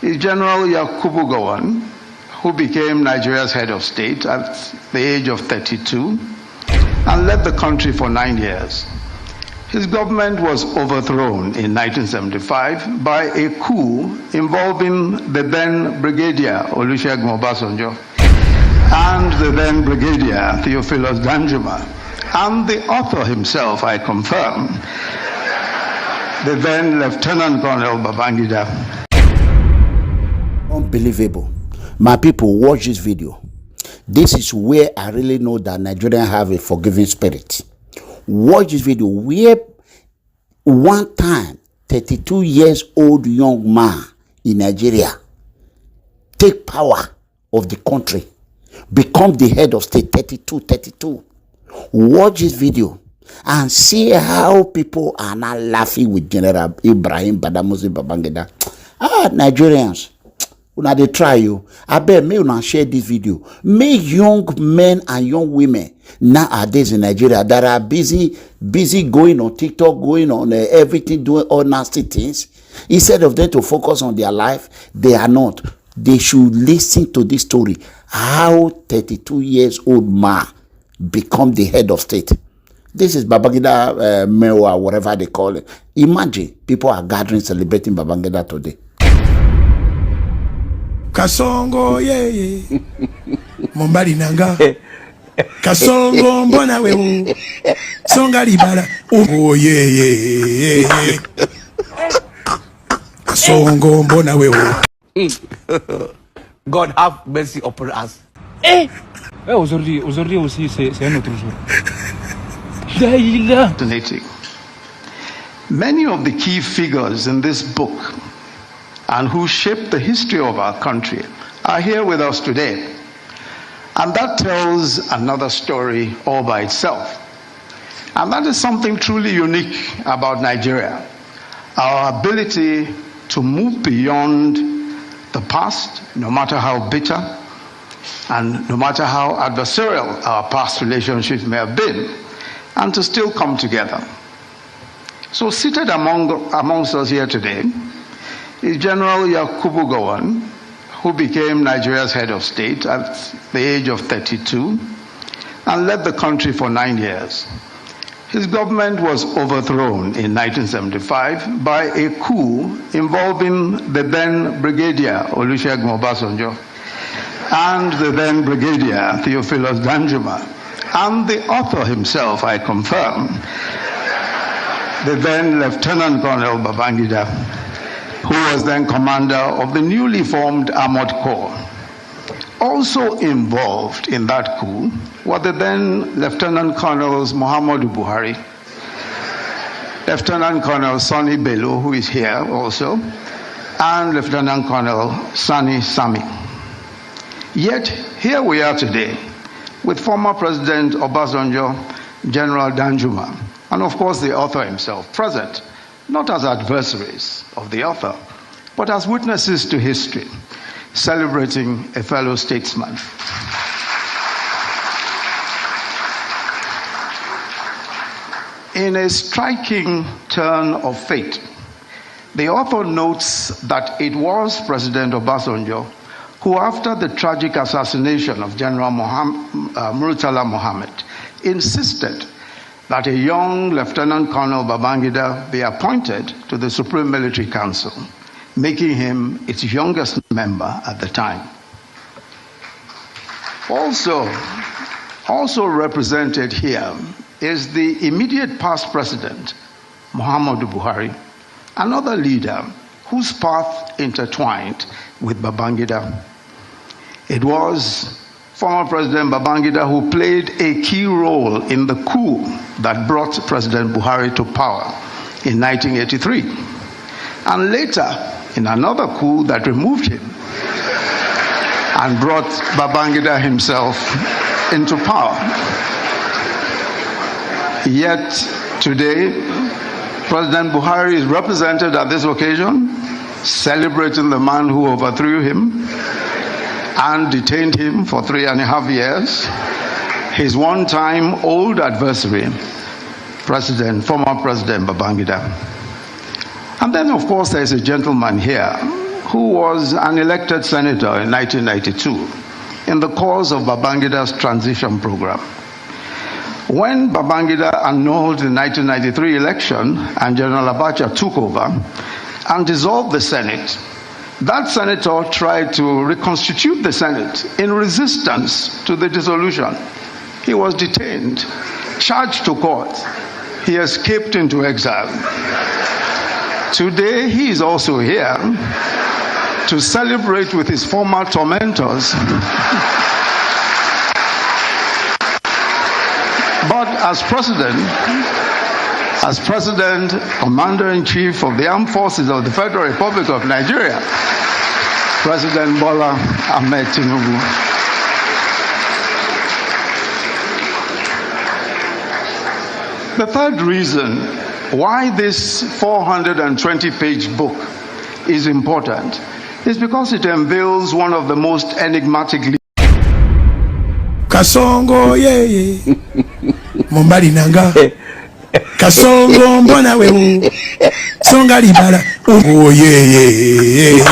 is General Yakubu Gowon, who became Nigeria's head of state at the age of 32 and led the country for 9 years. His government was overthrown in 1975 by a coup involving the then Brigadier Olusegun Obasanjo and the then Brigadier Theophilus Danjuma, and the author himself, I confirm, the then Lieutenant Colonel Babangida. Unbelievable. My people, watch this video. This is where I really know that Nigerians have a forgiving spirit. Watch this video where one time 32 years old young man in Nigeria take power of the country, become the head of state. 32. Watch this video and see how people are now laughing with General Ibrahim Babangida. Nigerians, una dey try you. I bet me una share this video. Make young men and young women nowadays in Nigeria that are busy going on TikTok, going on everything, doing all nasty things. Instead of them to focus on their life, they are not. They should listen to this story. How 32 years old man become the head of state. This is Babangida M.K.O or whatever they call it. Imagine people are gathering, celebrating Babangida today. Kasongo ye Mombali nanga Kasongo mbona wewe Songa libala oh ye Kasongo mbona wewe. God have mercy upon us. Aujourd'hui aussi c'est un autre jour. Many of the key figures in this book and who shaped the history of our country are here with us today. And that tells another story all by itself. And that is something truly unique about Nigeria. Our ability to move beyond the past, no matter how bitter and no matter how adversarial our past relationships may have been, and to still come together. So seated amongst us here today is General Yakubu Gowon, who became Nigeria's head of state at the age of 32 and led the country for 9 years. His government was overthrown in 1975 by a coup involving the then Brigadier Olusegun Obasanjo and the then Brigadier Theophilus Danjuma, and the author himself, I confirm, the then Lieutenant Colonel Babangida, who was then commander of the newly formed Armored Corps. Also involved in that coup were the then Lieutenant Colonels Muhammadu Buhari, Lieutenant Colonel Sani Bello, who is here also, and Lieutenant Colonel Sani Sami. Yet here we are today with former President Obasanjo, General Danjuma, and of course the author himself present, not as adversaries of the author, but as witnesses to history, celebrating a fellow statesman. In a striking turn of fate, the author notes that it was President Obasanjo who, after the tragic assassination of General Murtala Mohammed, insisted that a young Lieutenant Colonel Babangida be appointed to the Supreme Military Council, making him its youngest member at the time. Also represented here is the immediate past president, Muhammadu Buhari, another leader whose path intertwined with Babangida. It was former President Babangida who played a key role in the coup that brought President Buhari to power in 1983, and later in another coup that removed him and brought Babangida himself into power. Yet today, President Buhari is represented at this occasion, celebrating the man who overthrew him and detained him for 3.5 years, his one-time old adversary, former President Babangida. And then, of course, there's a gentleman here who was an elected senator in 1992 in the course of Babangida's transition program. When Babangida annulled the 1993 election and General Abacha took over and dissolved the Senate, that senator tried to reconstitute the Senate in resistance to the dissolution. He was detained, charged to court. He escaped into exile. Today, he is also here to celebrate with his former tormentors. But as President, Commander-in-Chief of the Armed Forces of the Federal Republic of Nigeria, President Bola Tinubu. The third reason why this 420-page book is important is because it unveils one of the most enigmatic Kasongo yeye Mombali nanga Kasongo mbona wewe Songa libala Oh yeye